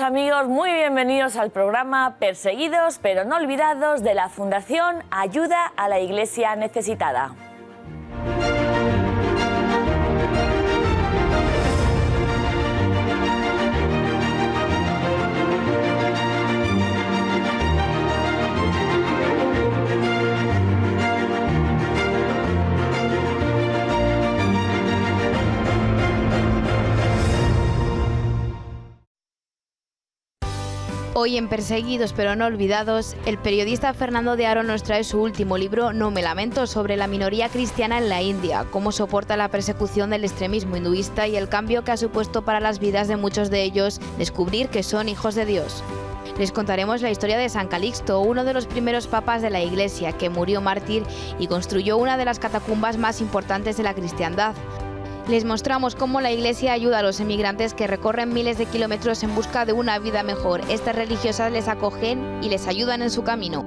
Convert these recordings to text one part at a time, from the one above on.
amigos, muy bienvenidos al programa Perseguidos pero no olvidados de la Fundación Ayuda a la Iglesia Necesitada. Hoy en Perseguidos pero no olvidados, el periodista Fernando de Aro nos trae su último libro, No me lamento, sobre la minoría cristiana en la India, cómo soporta la persecución del extremismo hinduista y el cambio que ha supuesto para las vidas de muchos de ellos descubrir que son hijos de Dios. Les contaremos la historia de San Calixto, uno de los primeros papas de la Iglesia, que murió mártir y construyó una de las catacumbas más importantes de la cristiandad. Les mostramos cómo la Iglesia ayuda a los emigrantes que recorren miles de kilómetros en busca de una vida mejor. Estas religiosas les acogen y les ayudan en su camino.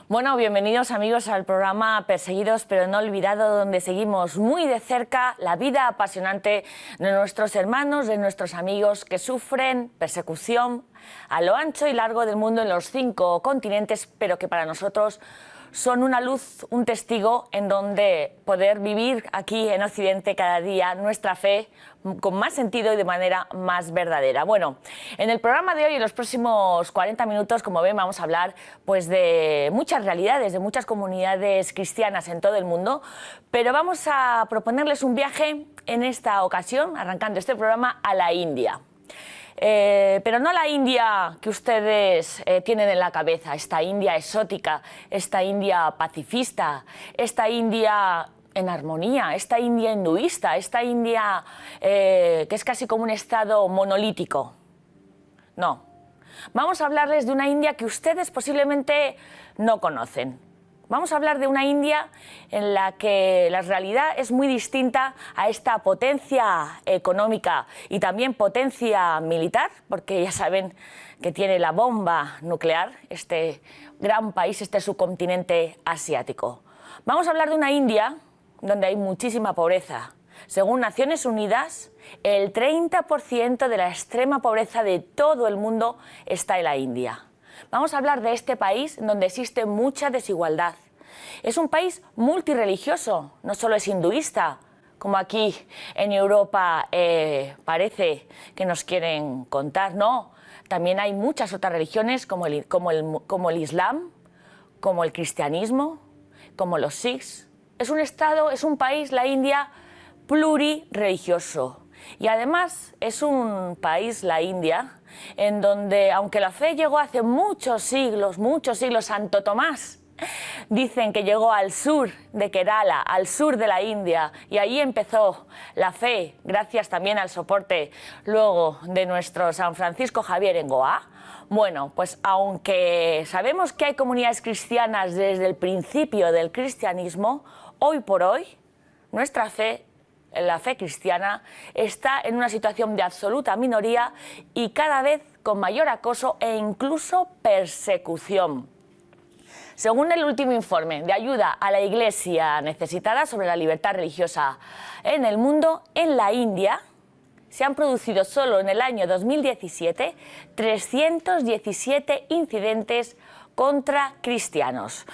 Bueno, bienvenidos amigos al programa Perseguidos pero no olvidados, donde seguimos muy de cerca la vida apasionante de nuestros hermanos, de nuestros amigos que sufren persecución a lo ancho y largo del mundo en los 5 continentes, pero que para nosotros son una luz, un testigo en donde poder vivir aquí en Occidente cada día nuestra fe con más sentido y de manera más verdadera. Bueno, en el programa de hoy, en los próximos 40 minutos, como ven, vamos a hablar pues de muchas realidades, de muchas comunidades cristianas en todo el mundo, pero vamos a proponerles un viaje en esta ocasión, arrancando este programa, a la India. Pero no la India que ustedes tienen en la cabeza, esta India exótica, esta India pacifista, esta India en armonía, esta India hinduista, esta India que es casi como un estado monolítico. No, vamos a hablarles de una India que ustedes posiblemente no conocen. Vamos a hablar de una India en la que la realidad es muy distinta a esta potencia económica y también potencia militar, porque ya saben que tiene la bomba nuclear, este gran país, este subcontinente asiático. Vamos a hablar de una India donde hay muchísima pobreza. Según Naciones Unidas, el 30% de la extrema pobreza de todo el mundo está en la India. Vamos a hablar de este país donde existe mucha desigualdad. Es un país multirreligioso, no solo es hinduista, como aquí en Europa parece que nos quieren contar, no. También hay muchas otras religiones como el Islam, como el cristianismo, como los sikhs. Es un país, la India, plurireligioso. Y además es un país, la India, en donde, aunque la fe llegó hace muchos siglos, Santo Tomás, dicen que llegó al sur de Kerala, al sur de la India, y ahí empezó la fe, gracias también al soporte luego de nuestro San Francisco Javier en Goa. Bueno, pues aunque sabemos que hay comunidades cristianas desde el principio del cristianismo, hoy por hoy nuestra fe, la fe cristiana, está en una situación de absoluta minoría y cada vez con mayor acoso e incluso persecución. Según el último informe de ayuda a la Iglesia necesitada sobre la libertad religiosa en el mundo, en la India se han producido solo en el año 2017 317 incidentes contra cristianos.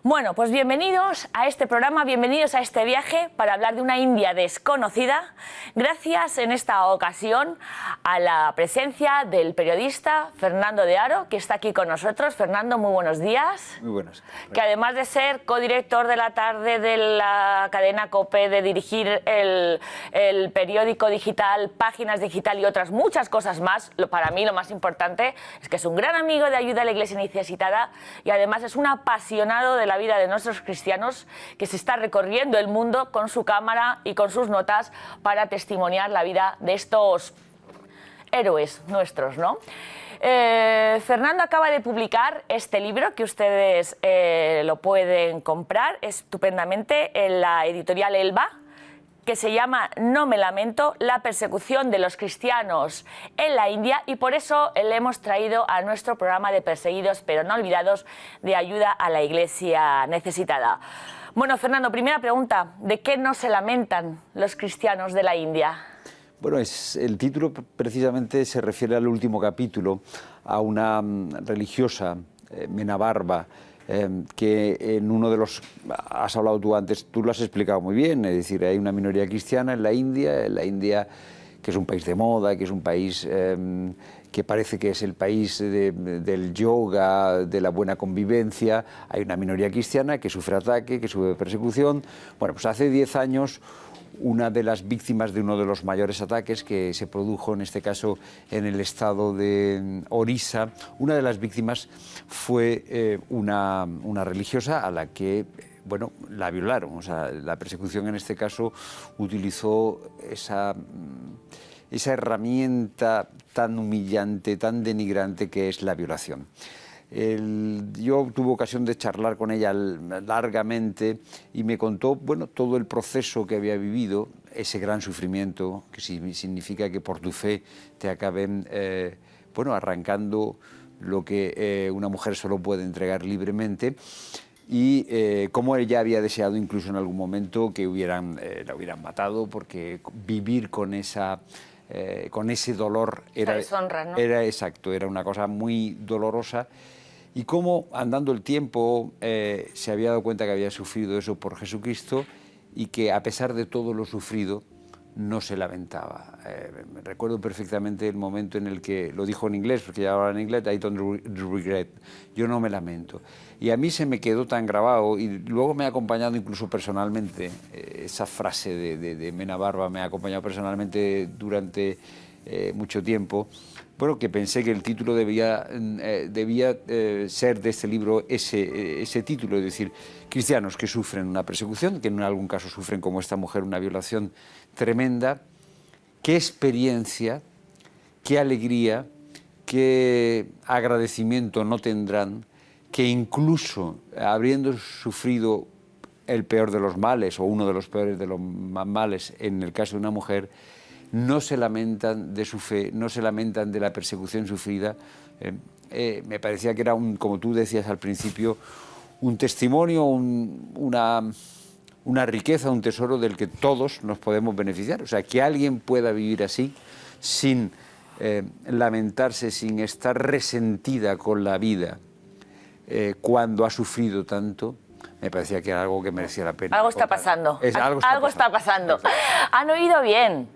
Bueno, pues bienvenidos a este programa, bienvenidos a este viaje para hablar de una India desconocida. Gracias en esta ocasión a la presencia del periodista Fernando de Aro, que está aquí con nosotros. Fernando, muy buenos días. Muy buenos. Que además de ser codirector de la tarde de la cadena COPE, de dirigir el periódico digital, Páginas Digital y otras muchas cosas más, para mí lo más importante es que es un gran amigo de Ayuda a la Iglesia Necesitada y además es un apasionado de la vida de nuestros cristianos que se está recorriendo el mundo con su cámara y con sus notas para testimoniar la vida de estos héroes nuestros, ¿no? Fernando acaba de publicar este libro que ustedes lo pueden comprar estupendamente en la editorial Elba, que se llama No me lamento, la persecución de los cristianos en la India, y por eso le hemos traído a nuestro programa de Perseguidos pero no olvidados, de Ayuda a la Iglesia Necesitada. Bueno, Fernando, primera pregunta, ¿de qué no se lamentan los cristianos de la India? Bueno, el título precisamente se refiere al último capítulo, a una religiosa, Menabarba, que en uno de los... Has hablado tú antes, tú lo has explicado muy bien, es decir, hay una minoría cristiana en la India que es un país de moda, que es un país que parece que es el país del yoga, de la buena convivencia. Hay una minoría cristiana que sufre ataque, que sufre persecución. Bueno, pues hace 10 años... Una de las víctimas de uno de los mayores ataques que se produjo, en este caso, en el estado de Orissa, una de las víctimas fue una religiosa a la que, bueno, la violaron. O sea, la persecución en este caso utilizó esa herramienta tan humillante, tan denigrante que es la violación. Yo tuve ocasión de charlar con ella largamente y me contó, bueno, todo el proceso que había vivido, ese gran sufrimiento, que significa que por tu fe te acaben bueno, arrancando lo que una mujer solo puede entregar libremente, y cómo ella había deseado incluso en algún momento que la hubieran matado, porque vivir con ese dolor era deshonra, ¿no? Era una cosa muy dolorosa. Y cómo, andando el tiempo, se había dado cuenta que había sufrido eso por Jesucristo y que, a pesar de todo lo sufrido, no se lamentaba. Recuerdo perfectamente el momento en el que, lo dijo en inglés, porque ya hablaba en inglés, I don't regret, yo no me lamento. Y a mí se me quedó tan grabado, y luego me ha acompañado incluso personalmente, esa frase de Menabarba me ha acompañado personalmente durante mucho tiempo. Bueno, que pensé que el título debía ser de este libro ese título, es decir, cristianos que sufren una persecución, que en algún caso sufren, como esta mujer, una violación tremenda. Qué experiencia, qué alegría, qué agradecimiento no tendrán, que incluso habiendo sufrido el peor de los males, o uno de los peores de los males en el caso de una mujer, no se lamentan de su fe, no se lamentan de la persecución sufrida. Me parecía que era, como tú decías al principio, un testimonio, una riqueza, un tesoro del que todos nos podemos beneficiar. O sea, que alguien pueda vivir así, sin lamentarse, sin estar resentida con la vida cuando ha sufrido tanto, me parecía que era algo que merecía la pena. Algo está pasando. Algo está pasando. Han oído bien.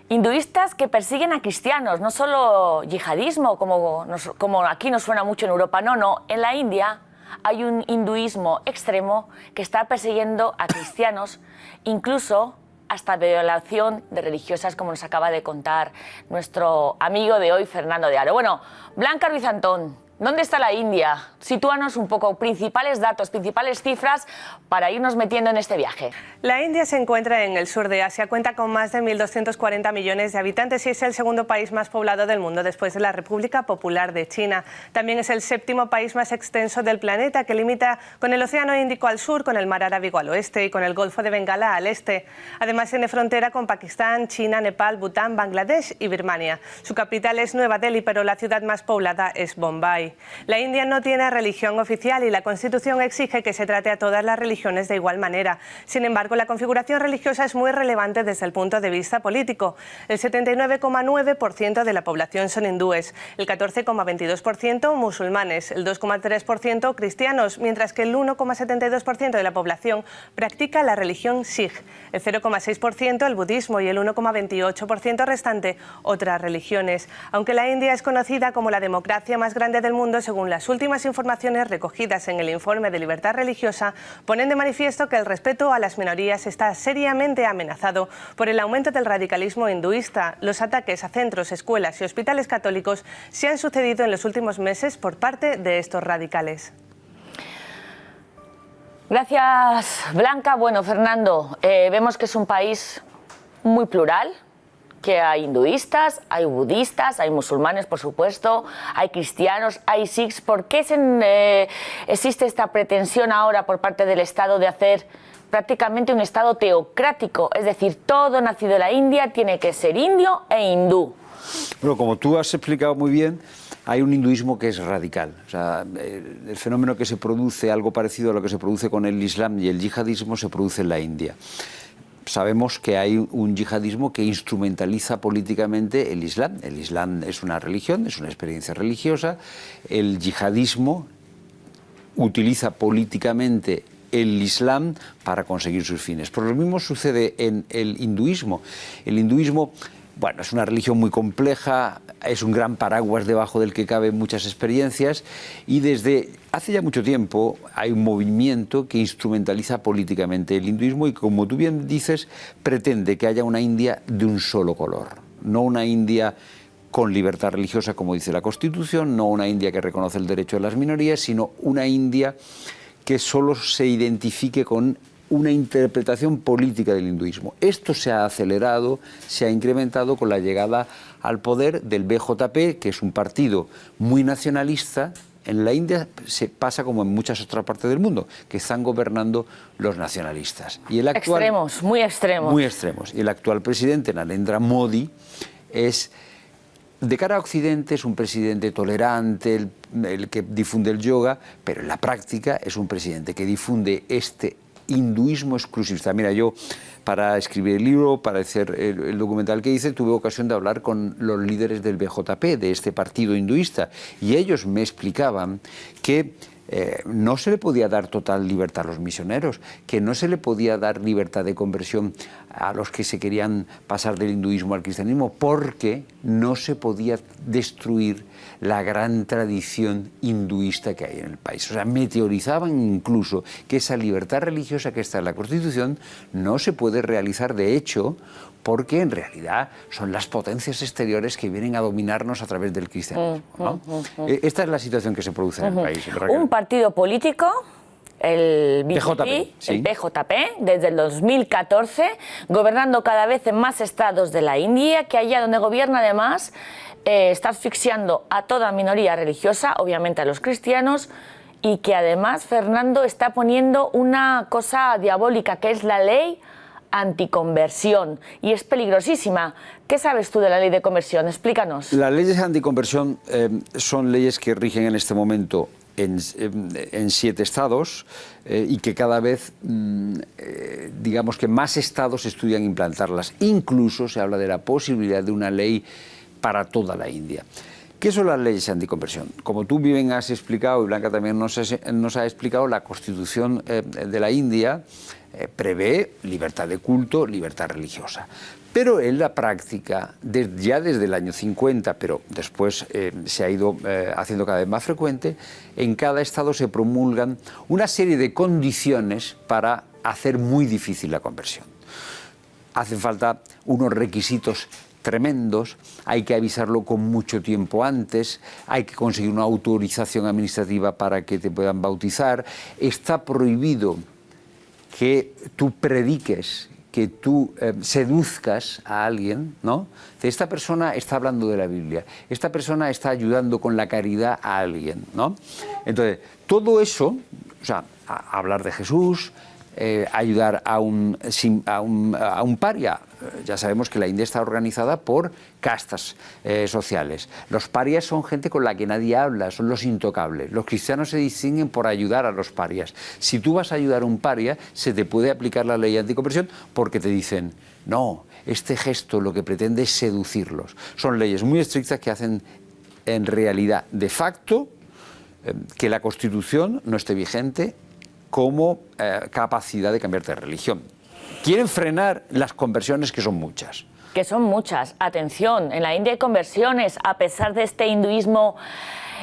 Hinduistas que persiguen a cristianos, no solo yihadismo, como aquí nos suena mucho en Europa, no. En la India hay un hinduismo extremo que está persiguiendo a cristianos, incluso hasta violación de religiosas, como nos acaba de contar nuestro amigo de hoy, Fernando de Aro. Bueno, Blanca Ruiz Antón, ¿dónde está la India? Sitúanos un poco, principales datos, principales cifras para irnos metiendo en este viaje. La India se encuentra en el sur de Asia, cuenta con más de 1.240 millones de habitantes y es el segundo país más poblado del mundo después de la República Popular de China. También es el séptimo país más extenso del planeta, que limita con el Océano Índico al sur, con el Mar Arábigo al oeste y con el Golfo de Bengala al este. Además tiene frontera con Pakistán, China, Nepal, Bután, Bangladesh y Birmania. Su capital es Nueva Delhi, pero la ciudad más poblada es Bombay. La India no tiene religión oficial y la Constitución exige que se trate a todas las religiones de igual manera. Sin embargo, la configuración religiosa es muy relevante desde el punto de vista político. El 79,9% de la población son hindúes, el 14,22% musulmanes, el 2,3% cristianos, mientras que el 1,72% de la población practica la religión Sikh, el 0,6% el budismo y el 1,28% restante otras religiones. Aunque la India es conocida como la democracia más grande del mundo, según las últimas informaciones recogidas en el informe de libertad religiosa, ponen de manifiesto que el respeto a las minorías está seriamente amenazado por el aumento del radicalismo hinduista. Los ataques a centros, escuelas y hospitales católicos se han sucedido en los últimos meses por parte de estos radicales. Gracias, Blanca. Bueno, Fernando, vemos que es un país muy plural, que hay hinduistas, hay budistas, hay musulmanes, por supuesto, hay cristianos, hay sikhs. ¿Por qué existe esta pretensión ahora por parte del Estado de hacer prácticamente un Estado teocrático? Es decir, todo nacido en la India tiene que ser indio e hindú. Bueno, como tú has explicado muy bien, hay un hinduismo que es radical. O sea, el fenómeno que se produce, algo parecido a lo que se produce con el Islam y el yihadismo, se produce en la India. sabemos que hay un yihadismo que instrumentaliza políticamente el Islam. El Islam es una religión, es una experiencia religiosa. El yihadismo utiliza políticamente el Islam para conseguir sus fines. Pero lo mismo sucede en el hinduismo. El hinduismo, bueno, es una religión muy compleja, es un gran paraguas debajo del que caben muchas experiencias, y desde hace ya mucho tiempo hay un movimiento que instrumentaliza políticamente el hinduismo y, como tú bien dices, pretende que haya una India de un solo color, no una India con libertad religiosa, como dice la Constitución, no una India que reconoce el derecho de las minorías, sino una India que solo se identifique con una interpretación política del hinduismo. Esto se ha acelerado, se ha incrementado con la llegada al poder del BJP, que es un partido muy nacionalista. En la India se pasa como en muchas otras partes del mundo, que están gobernando los nacionalistas. Y el actual, extremos, muy extremos. Muy extremos. Y el actual presidente, Narendra Modi, es, de cara a Occidente, es un presidente tolerante, el que difunde el yoga, pero en la práctica es un presidente que difunde este hinduismo exclusivista. Mira, yo para escribir el libro, para hacer el documental que hice, tuve ocasión de hablar con los líderes del BJP, de este partido hinduista, y ellos me explicaban que no se le podía dar total libertad a los misioneros, que no se le podía dar libertad de conversión a los que se querían pasar del hinduismo al cristianismo, porque no se podía destruir la gran tradición hinduista que hay en el país. O sea, meteorizaban incluso que esa libertad religiosa que está en la Constitución no se puede realizar de hecho, porque en realidad son las potencias exteriores que vienen a dominarnos a través del cristianismo, ¿no? Esta es la situación que se produce en el país. Un partido político, el BJP, sí. El BJP, desde el 2014, gobernando cada vez en más estados de la India, que allá donde gobierna además está asfixiando a toda minoría religiosa, obviamente a los cristianos, y que además Fernando está poniendo una cosa diabólica, que es la ley anticonversión, y es peligrosísima. ¿Qué sabes tú de la ley de conversión? Explícanos. Las leyes anticonversión son leyes que rigen en este momento en 7 estados y que cada vez, digamos que más estados estudian implantarlas. Incluso se habla de la posibilidad de una ley para toda la India. ¿Qué son las leyes anticonversión? Como tú bien has explicado, y Blanca también nos ha explicado, la Constitución de la India prevé libertad de culto, libertad religiosa. Pero en la práctica, ya desde el año 50, pero después se ha ido haciendo cada vez más frecuente, en cada estado se promulgan una serie de condiciones para hacer muy difícil la conversión. Hacen falta unos requisitos tremendos, hay que avisarlo con mucho tiempo antes, hay que conseguir una autorización administrativa para que te puedan bautizar, está prohibido que tú prediques, que tú seduzcas a alguien, ¿no? Esta persona está hablando de la Biblia, esta persona está ayudando con la caridad a alguien, ¿no? Entonces, todo eso, o sea, hablar de Jesús, ayudar a un paria. Ya sabemos que la India está organizada por castas sociales. Los parias son gente con la que nadie habla, son los intocables. Los cristianos se distinguen por ayudar a los parias. Si tú vas a ayudar a un paria, se te puede aplicar la ley anticonversión porque te dicen, no, este gesto lo que pretende es seducirlos. Son leyes muy estrictas que hacen en realidad de facto que la Constitución no esté vigente como capacidad de cambiarte de religión. Quieren frenar las conversiones, que son muchas. Que son muchas. Atención, en la India hay conversiones, a pesar de este hinduismo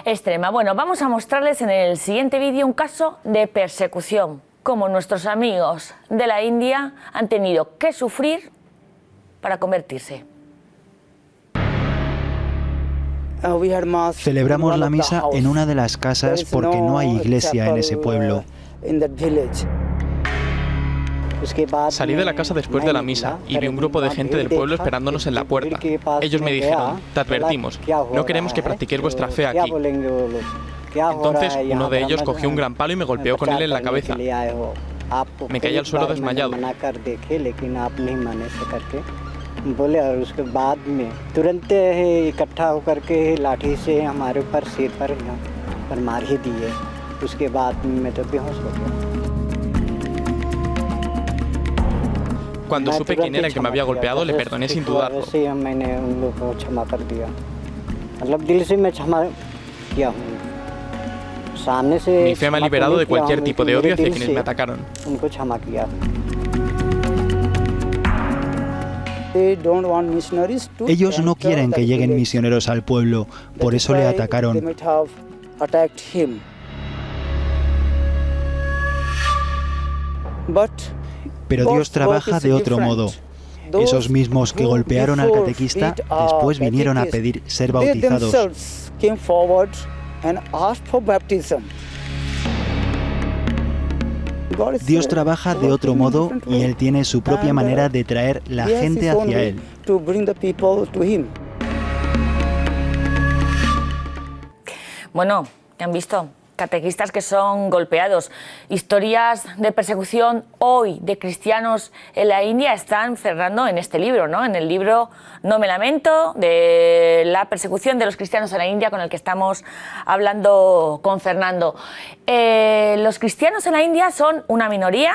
extrema. Bueno, vamos a mostrarles en el siguiente vídeo un caso de persecución, como nuestros amigos de la India han tenido que sufrir para convertirse. Celebramos la misa en una de las casas porque no hay iglesia en ese pueblo. Salí de la casa después de la misa y vi un grupo de gente del pueblo esperándonos en la puerta. Ellos me dijeron, te advertimos, no queremos que practiquéis vuestra fe aquí. Entonces uno de ellos cogió un gran palo y me golpeó con él en la cabeza. Me caí al suelo desmayado. बोले और उसके बाद में तुरंत इकट्ठा होकर के लाठी से हमारे ऊपर सिर पर मार ही दिए उसके बाद मैं तो बेहोश हो गया Cuando supe quién era el que me había golpeado, le perdoné sin dudarlo. Mi fe me ha liberado de cualquier tipo de odio hacia quienes me atacaron. Ellos no quieren que lleguen misioneros al pueblo, por eso le atacaron. Pero Dios trabaja de otro modo. Esos mismos que golpearon al catequista después vinieron a pedir ser bautizados. Dios trabaja de otro modo y Él tiene su propia manera de traer la gente hacia Él. Bueno, ¿qué han visto? Catequistas que son golpeados. Historias de persecución hoy de cristianos en la India están Fernando en este libro, ¿no? En el libro No me lamento, de la persecución de los cristianos en la India, con el que estamos hablando con Fernando. Los cristianos en la India son una minoría.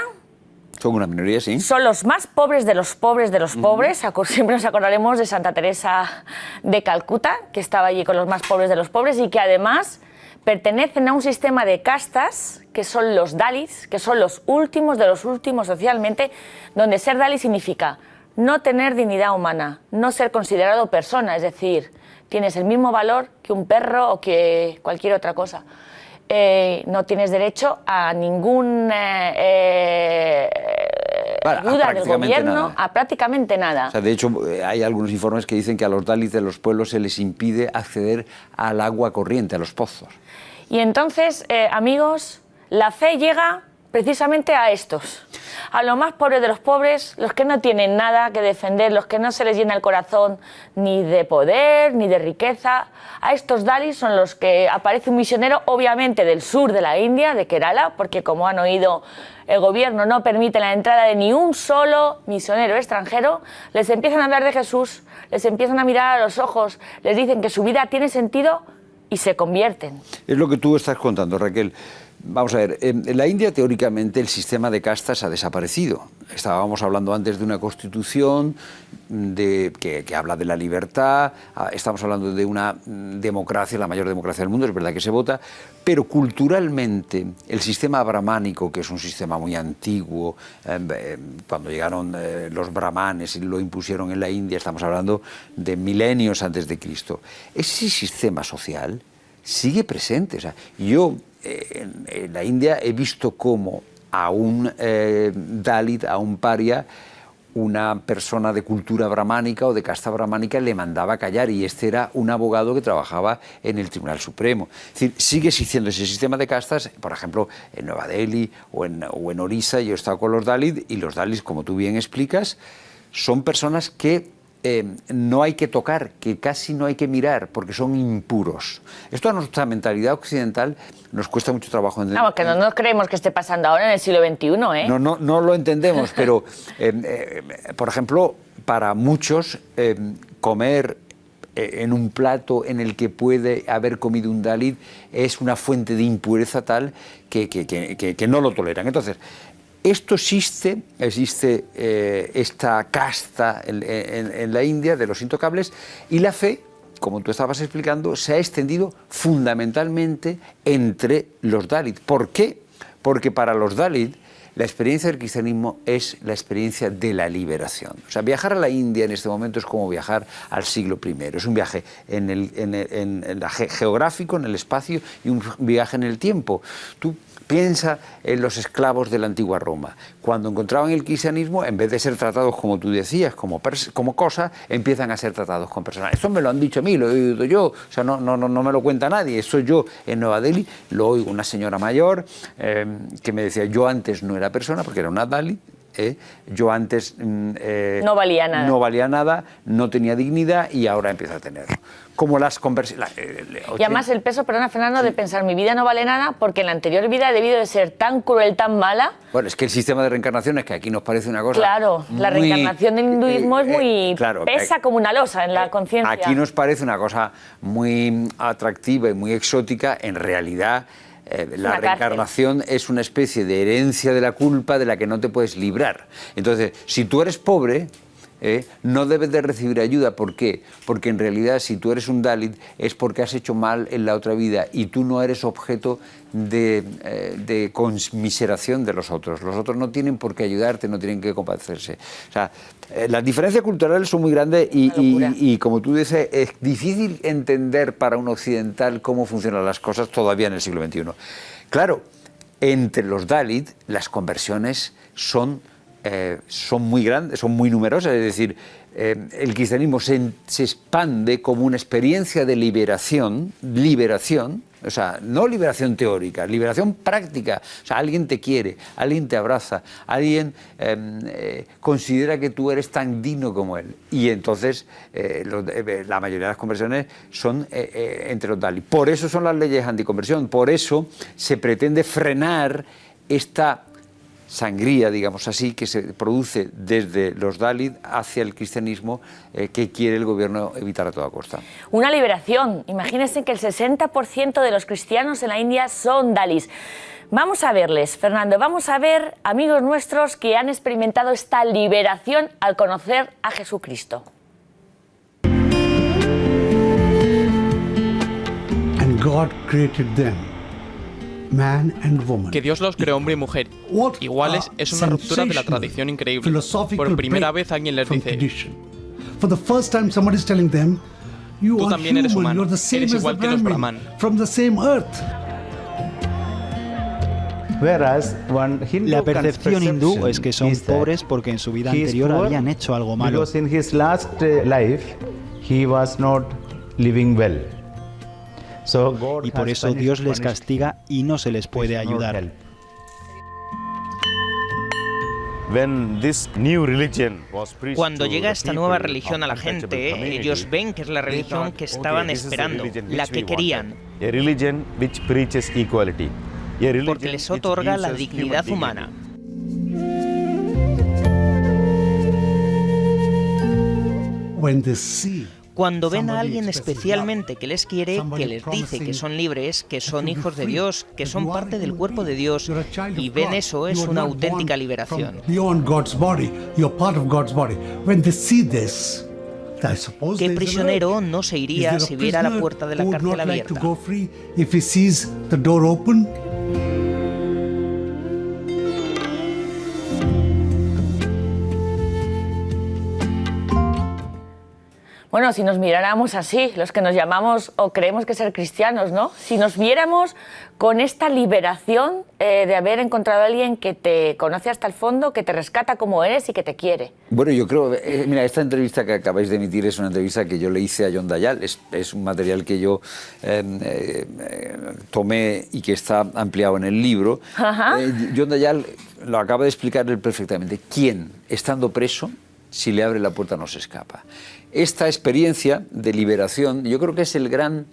Son una minoría, sí. Son los más pobres de los pobres de los pobres. Siempre nos acordaremos de Santa Teresa de Calcuta, que estaba allí con los más pobres de los pobres y que además pertenecen a un sistema de castas que son los Dalits, que son los últimos de los últimos socialmente, donde ser Dalit significa no tener dignidad humana, no ser considerado persona, es decir, tienes el mismo valor que un perro o que cualquier otra cosa. No tienes derecho a ningún ayuda del gobierno, a prácticamente nada. O sea, de hecho, hay algunos informes que dicen que a los Dalits de los pueblos se les impide acceder al agua corriente, a los pozos. Y entonces, amigos, la fe llega precisamente a estos, a los más pobres de los pobres, los que no tienen nada que defender, los que no se les llena el corazón ni de poder, ni de riqueza. A estos Dalits son los que aparece un misionero, obviamente del sur de la India, de Kerala, porque como han oído, el gobierno no permite la entrada de ni un solo misionero extranjero. Les empiezan a hablar de Jesús, les empiezan a mirar a los ojos, les dicen que su vida tiene sentido y se convierten. Es lo que tú estás contando, Raquel. Vamos a ver, en la India teóricamente el sistema de castas ha desaparecido. Estábamos hablando antes de una constitución que habla de la libertad, estamos hablando de una democracia, la mayor democracia del mundo, es verdad que se vota, pero culturalmente el sistema brahmánico, que es un sistema muy antiguo, cuando llegaron los brahmanes y lo impusieron en la India, estamos hablando de milenios antes de Cristo, ese sistema social sigue presente. O sea, yo en la India he visto cómo a un Dalit, a un paria, una persona de cultura brahmánica o de casta brahmánica le mandaba callar, y este era un abogado que trabajaba en el Tribunal Supremo. Es decir, sigue existiendo ese sistema de castas, por ejemplo, en Nueva Delhi o en Orissa. Yo he estado con los Dalits, y los Dalits, como tú bien explicas, son personas que no hay que tocar, que casi no hay que mirar, porque son impuros. Esto a nuestra mentalidad occidental nos cuesta mucho trabajo entender. Vamos, que no nos creemos que esté pasando ahora en el siglo XXI, ¿eh? No lo entendemos, pero, por ejemplo, para muchos, comer en un plato en el que puede haber comido un Dalit es una fuente de impureza tal que no lo toleran. Entonces, esto existe esta casta en la India de los intocables, y la fe, como tú estabas explicando, se ha extendido fundamentalmente entre los Dalits. ¿Por qué? Porque para los Dalits la experiencia del cristianismo es la experiencia de la liberación. O sea, viajar a la India en este momento es como viajar al siglo I. Es un viaje geográfico, en el espacio, y un viaje en el tiempo. Tú piensa en los esclavos de la antigua Roma. Cuando encontraban el cristianismo, en vez de ser tratados, como tú decías, como cosa, empiezan a ser tratados como personas. Esto me lo han dicho a mí, lo he oído yo, o sea, no me lo cuenta nadie. Eso yo en Nueva Delhi lo oigo una señora mayor que me decía: yo antes no era persona, porque era una Dalit. Yo antes no valía nada, no tenía dignidad, y ahora empiezo a tenerlo. Como las conversiones. Y además el peso, perdona Fernando, de pensar mi vida no vale nada porque en la anterior vida he debido de ser tan cruel, tan mala. Bueno, es que el sistema de reencarnación es que aquí nos parece una cosa. Claro, la reencarnación del hinduismo es muy. Claro, pesa como una losa en la conciencia. Aquí nos parece una cosa muy atractiva y muy exótica. En realidad, la reencarnación es una especie de herencia de la culpa de la que no te puedes librar. Entonces, si tú eres pobre, no debes de recibir ayuda. ¿Por qué? Porque en realidad si tú eres un Dalit es porque has hecho mal en la otra vida y tú no eres objeto de conmiseración de los otros. Los otros no tienen por qué ayudarte, no tienen que compadecerse. O sea, las diferencias culturales son muy grandes y como tú dices, es difícil entender para un occidental cómo funcionan las cosas todavía en el siglo XXI. Claro, entre los Dalit las conversiones son muy grandes, son muy numerosas, es decir, el cristianismo se expande como una experiencia de liberación, o sea, no liberación teórica, liberación práctica. O sea, alguien te quiere, alguien te abraza, alguien considera que tú eres tan digno como él. Y entonces la mayoría de las conversiones son entre los Dalit. Por eso son las leyes anticonversión, por eso se pretende frenar esta sangría, digamos así, que se produce desde los Dalit hacia el cristianismo que quiere el gobierno evitar a toda costa. Una liberación. Imagínense que el 60% de los cristianos en la India son Dalits. Vamos a verles, Fernando, vamos a ver amigos nuestros que han experimentado esta liberación al conocer a Jesucristo. And God created them. Man and woman. Que Dios los creó hombre y mujer iguales es una ruptura de la tradición increíble. Por primera vez alguien les dice: tú también eres humano, eres igual que los brahman. La percepción hindú es que son pobres porque en su vida anterior habían hecho algo malo. Y por eso Dios les castiga y no se les puede ayudar. Cuando llega esta nueva religión a la gente, ellos ven que es la religión que estaban esperando, la que querían, porque les otorga la dignidad humana. Cuando ven a alguien especialmente que les quiere, que les dice que son libres, que son hijos de Dios, que son parte del cuerpo de Dios, y ven eso, es una auténtica liberación. ¿Qué prisionero no se iría si viera la puerta de la cárcel abierta? Bueno, si nos miráramos así, los que nos llamamos o creemos que ser cristianos, ¿no? Si nos viéramos con esta liberación de haber encontrado a alguien que te conoce hasta el fondo, que te rescata como eres y que te quiere. Bueno, yo creo, mira, esta entrevista que acabáis de emitir es una entrevista que yo le hice a John Dayal, es un material que yo tomé y que está ampliado en el libro. John Dayal lo acaba de explicar él perfectamente. ¿Quién, estando preso, si le abre la puerta no se escapa? Esta experiencia de liberación yo creo que es el gran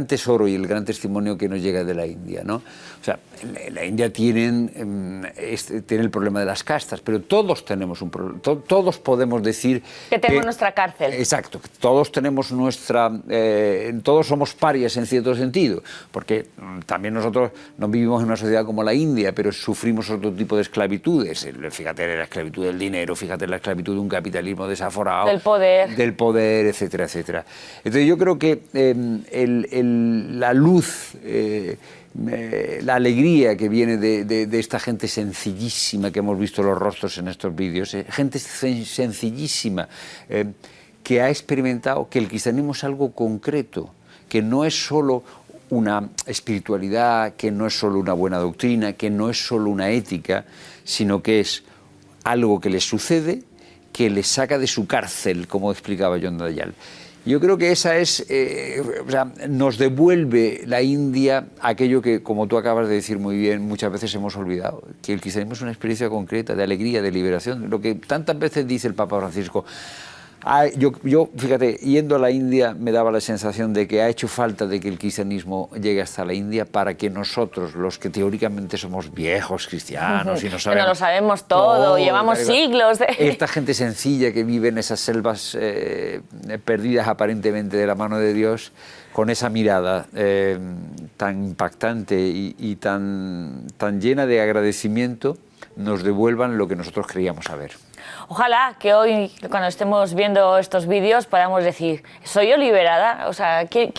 tesoro y el gran testimonio que nos llega de la India, ¿no? O sea, en la India tienen el problema de las castas, pero todos tenemos un problema, todos podemos decir que tenemos nuestra cárcel. Exacto, todos tenemos todos somos parias en cierto sentido, porque también nosotros no vivimos en una sociedad como la India, pero sufrimos otro tipo de esclavitudes. Fíjate en la esclavitud del dinero, fíjate en la esclavitud de un capitalismo desaforado, del poder, etcétera, etcétera. Entonces yo creo que la luz, la alegría que viene de esta gente sencillísima que hemos visto los rostros en estos vídeos, gente sencillísima que ha experimentado que el cristianismo es algo concreto, que no es solo una espiritualidad, que no es solo una buena doctrina, que no es solo una ética, sino que es algo que les sucede, que les saca de su cárcel, como explicaba John Dayal. Yo creo que esa es, o sea, nos devuelve la India aquello que, como tú acabas de decir muy bien, muchas veces hemos olvidado, que el cristianismo es una experiencia concreta de alegría, de liberación, lo que tantas veces dice el Papa Francisco: Yo, fíjate, yendo a la India me daba la sensación de que ha hecho falta de que el cristianismo llegue hasta la India para que nosotros, los que teóricamente somos viejos cristianos y no sabemos... No lo sabemos todo, llevamos siglos de... Esta gente sencilla que vive en esas selvas perdidas aparentemente de la mano de Dios, con esa mirada tan impactante y tan llena de agradecimiento, nos devuelvan lo que nosotros creíamos saber. Ojalá que hoy, cuando estemos viendo estos vídeos, podamos decir, ¿soy yo liberada? O sea, que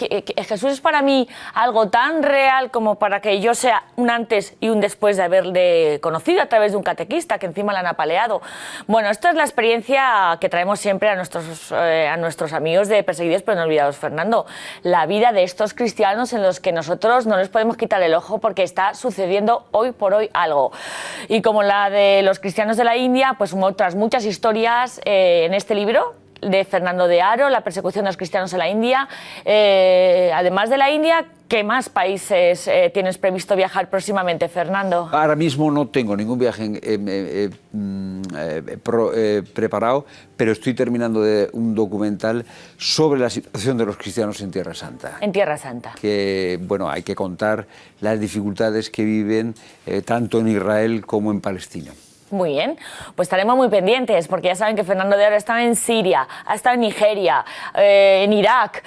Jesús es para mí algo tan real como para que yo sea un antes y un después de haberle conocido a través de un catequista que encima le han apaleado. Bueno, esto es la experiencia que traemos siempre a nuestros amigos de Perseguidos pero no olvidados, Fernando. La vida de estos cristianos en los que nosotros no les podemos quitar el ojo porque está sucediendo hoy por hoy algo. Y como la de los cristianos de la India, pues otras muchas historias en este libro de Fernando de Haro, La persecución de los cristianos en la India. Además de la India, ¿qué más países tienes previsto viajar próximamente, Fernando? Ahora mismo no tengo ningún viaje preparado, pero estoy terminando un documental sobre la situación de los cristianos en Tierra Santa. En Tierra Santa. Que, bueno, hay que contar las dificultades que viven tanto en Israel como en Palestina. Muy bien, pues estaremos muy pendientes, porque ya saben que Fernando de Haro ha estado en Siria, ha estado en Nigeria, en Irak,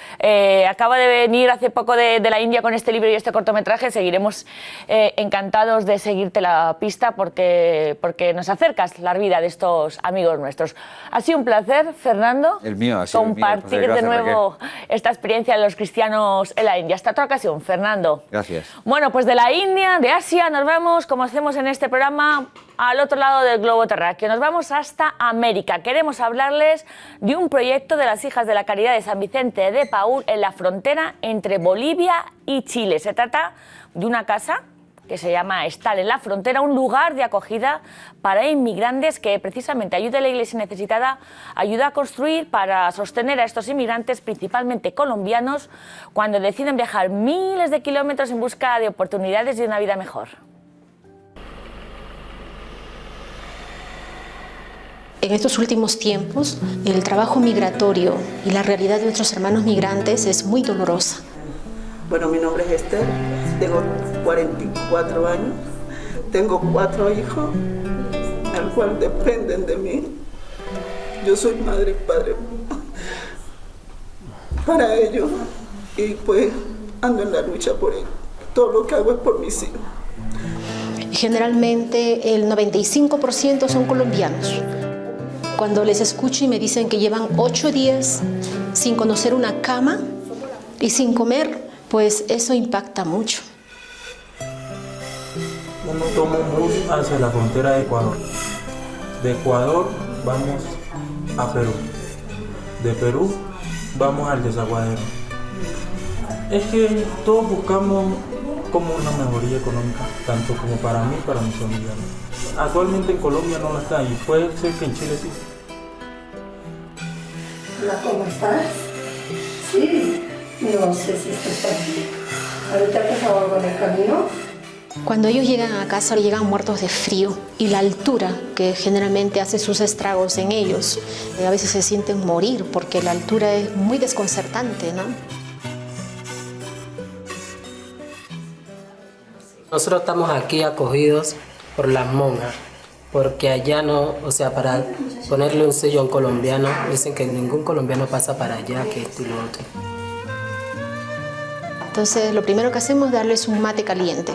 acaba de venir hace poco de la India con este libro y este cortometraje. Seguiremos encantados de seguirte la pista porque nos acercas la vida de estos amigos nuestros. Ha sido un placer, Fernando, el mío ha sido compartir el mío. Gracias, de nuevo esta experiencia de los cristianos en la India. Hasta otra ocasión, Fernando. Gracias. Bueno, pues de la India, de Asia, nos vamos, como hacemos en este programa, al otro lado del globo terráqueo. Nos vamos hasta América. Queremos hablarles de un proyecto de las Hijas de la Caridad de San Vicente de Paúl en la frontera entre Bolivia y Chile. Se trata de una casa que se llama Estal en la Frontera, un lugar de acogida para inmigrantes que precisamente ayuda a la Iglesia necesitada, ayuda a construir para sostener a estos inmigrantes, principalmente colombianos, cuando deciden viajar miles de kilómetros en busca de oportunidades y una vida mejor. En estos últimos tiempos, el trabajo migratorio y la realidad de nuestros hermanos migrantes es muy dolorosa. Bueno, mi nombre es Esther, tengo 44 años, tengo 4 hijos, al cual dependen de mí. Yo soy madre y padre para ellos y pues ando en la lucha por ellos. Todo lo que hago es por mis hijos. Generalmente el 95% son colombianos. Cuando les escucho y me dicen que llevan 8 días sin conocer una cama y sin comer, pues eso impacta mucho. Uno toma un bus hacia la frontera de Ecuador. De Ecuador vamos a Perú. De Perú vamos al Desaguadero. Es que todos buscamos como una mejoría económica, tanto como para mí y para mis familiares. Actualmente en Colombia no la está y puede ser que en Chile sí. Hola, ¿cómo estás? Sí, no sé si estás aquí. ¿Ahorita ha pasado algo en el camino? Cuando ellos llegan a casa, llegan muertos de frío y la altura, que generalmente hace sus estragos en ellos, a veces se sienten morir porque la altura es muy desconcertante, ¿no? Nosotros estamos aquí acogidos por las monjas, porque allá no, o sea, para ponerle un sello a un colombiano, dicen que ningún colombiano pasa para allá, que esto y lo otro. Entonces, lo primero que hacemos es darles un mate caliente.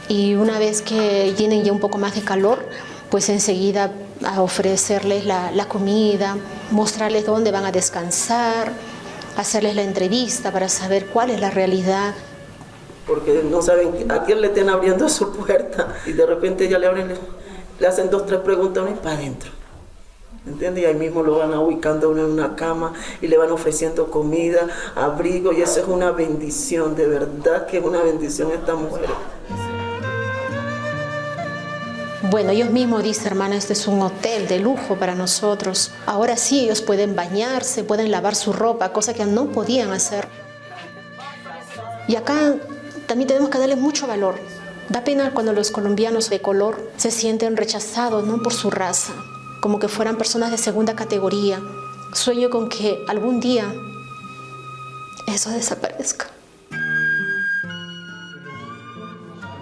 Y una vez que tienen ya un poco más de calor, pues enseguida a ofrecerles la comida, mostrarles dónde van a descansar, hacerles la entrevista para saber cuál es la realidad. Porque no saben a quién le estén abriendo su puerta y de repente ya le abren, le hacen 2 o 3 preguntas y para adentro. ¿Entiendes? Y ahí mismo lo van ubicando uno en una cama y le van ofreciendo comida, abrigo, y eso es una bendición, de verdad que es una bendición esta mujer. Bueno, ellos mismos dicen, hermana, este es un hotel de lujo para nosotros. Ahora sí, ellos pueden bañarse, pueden lavar su ropa, cosa que no podían hacer. Y acá también tenemos que darles mucho valor. Da pena cuando los colombianos de color se sienten rechazados, ¿no?, por su raza, como que fueran personas de segunda categoría. Sueño con que algún día eso desaparezca.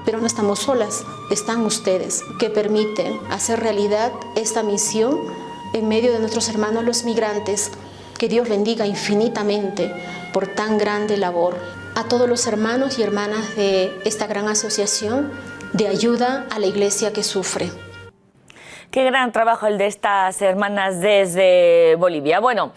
Pero no estamos solas, están ustedes que permiten hacer realidad esta misión en medio de nuestros hermanos los migrantes. Que Dios bendiga infinitamente por tan grande labor. A todos los hermanos y hermanas de esta gran asociación de ayuda a la iglesia que sufre. Qué gran trabajo el de estas hermanas desde Bolivia. Bueno,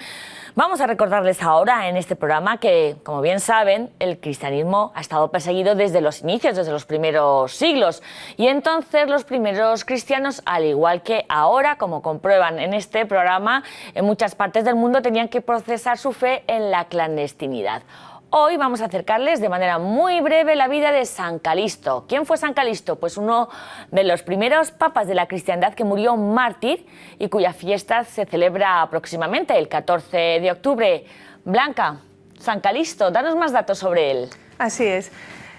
vamos a recordarles ahora en este programa que, como bien saben, el cristianismo ha estado perseguido desde los inicios, desde los primeros siglos. Y entonces los primeros cristianos, al igual que ahora, como comprueban en este programa, en muchas partes del mundo tenían que procesar su fe en la clandestinidad. Hoy vamos a acercarles de manera muy breve la vida de San Calixto. ¿Quién fue San Calixto? Pues uno de los primeros papas de la cristiandad que murió mártir y cuya fiesta se celebra próximamente, el 14 de octubre. Blanca, San Calixto, danos más datos sobre él. Así es.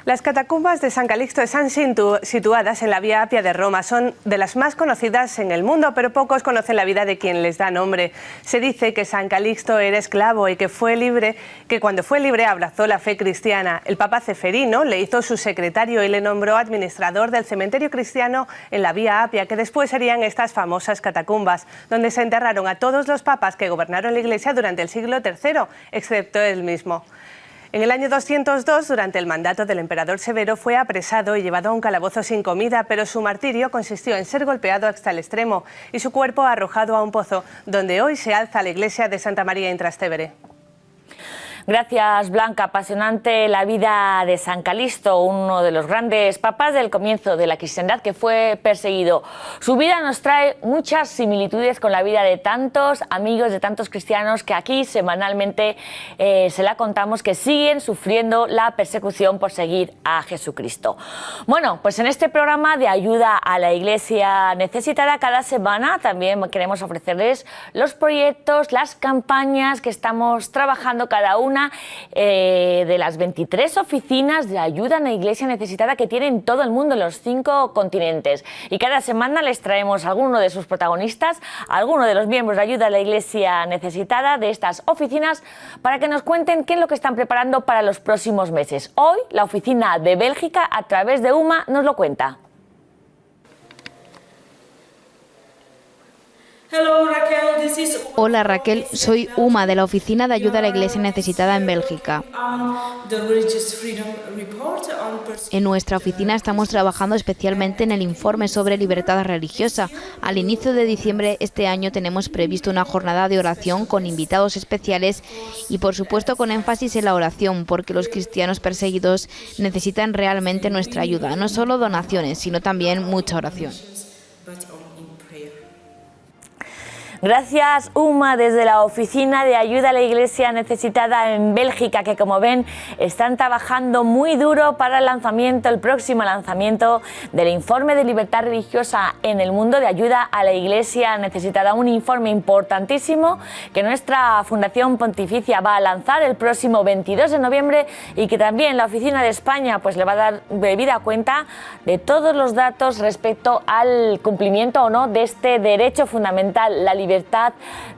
Las catacumbas de San Calixto están situadas en la Vía Apia de Roma. Son de las más conocidas en el mundo, pero pocos conocen la vida de quien les da nombre. Se dice que San Calixto era esclavo y que cuando fue libre abrazó la fe cristiana. El Papa Ceferino le hizo su secretario y le nombró administrador del cementerio cristiano en la Vía Apia, que después serían estas famosas catacumbas, donde se enterraron a todos los papas que gobernaron la Iglesia durante el siglo III, excepto él mismo. En el año 202, durante el mandato del emperador Severo, fue apresado y llevado a un calabozo sin comida, pero su martirio consistió en ser golpeado hasta el extremo y su cuerpo arrojado a un pozo, donde hoy se alza la iglesia de Santa María in Trastevere. Gracias, Blanca. Apasionante la vida de San Calixto, uno de los grandes papas del comienzo de la cristiandad que fue perseguido. Su vida nos trae muchas similitudes con la vida de tantos amigos, de tantos cristianos que aquí semanalmente se la contamos, que siguen sufriendo la persecución por seguir a Jesucristo. Bueno, pues en este programa de ayuda a la Iglesia necesitada, cada semana también queremos ofrecerles los proyectos, las campañas que estamos trabajando cada una de las 23 oficinas de ayuda a la Iglesia necesitada que tiene en todo el mundo, en los 5 continentes. Y cada semana les traemos a alguno de sus protagonistas, a alguno de los miembros de ayuda a la Iglesia necesitada de estas oficinas, para que nos cuenten qué es lo que están preparando para los próximos meses. Hoy, la oficina de Bélgica, a través de UMA, nos lo cuenta. Hola Raquel, soy Uma de la Oficina de Ayuda a la Iglesia Necesitada en Bélgica. En nuestra oficina estamos trabajando especialmente en el informe sobre libertad religiosa. Al inicio de diciembre este año tenemos previsto una jornada de oración con invitados especiales y por supuesto con énfasis en la oración, porque los cristianos perseguidos necesitan realmente nuestra ayuda, no solo donaciones, sino también mucha oración. Gracias, Uma, desde la Oficina de Ayuda a la Iglesia Necesitada en Bélgica, que como ven están trabajando muy duro para el próximo lanzamiento del informe de libertad religiosa en el mundo de ayuda a la Iglesia Necesitada, un informe importantísimo que nuestra Fundación Pontificia va a lanzar el próximo 22 de noviembre y que también la Oficina de España pues le va a dar debida cuenta de todos los datos respecto al cumplimiento o no de este derecho fundamental, la libertad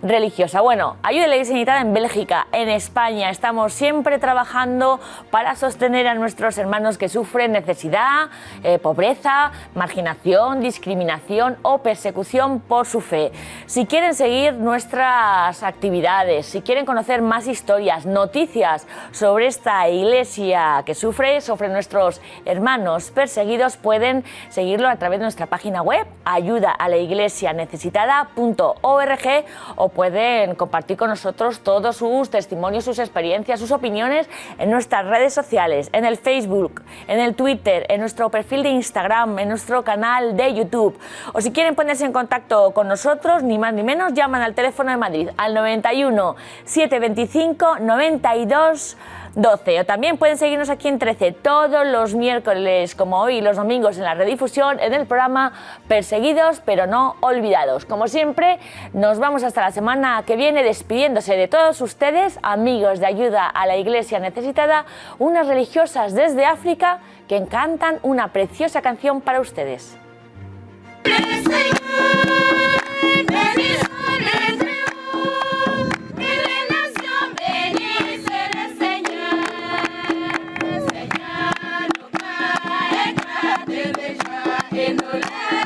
religiosa. Bueno, ayuda a la Iglesia necesitada en Bélgica, en España. Estamos siempre trabajando para sostener a nuestros hermanos que sufren necesidad, pobreza, marginación, discriminación o persecución por su fe. Si quieren seguir nuestras actividades, si quieren conocer más historias, noticias sobre esta iglesia que sufre nuestros hermanos perseguidos, pueden seguirlo a través de nuestra página web, ayudaalaIglesianecesitada.org, o pueden compartir con nosotros todos sus testimonios, sus experiencias, sus opiniones en nuestras redes sociales, en el Facebook, en el Twitter, en nuestro perfil de Instagram, en nuestro canal de YouTube. O si quieren ponerse en contacto con nosotros, ni más ni menos, llaman al teléfono de Madrid al 91 725 92 12. O también pueden seguirnos aquí en 13 todos los miércoles, como hoy, los domingos en la redifusión, en el programa Perseguidos pero no olvidados. Como siempre, nos vamos hasta la semana que viene despidiéndose de todos ustedes, amigos de Ayuda a la Iglesia Necesitada, unas religiosas desde África que cantan una preciosa canción para ustedes. haciendo la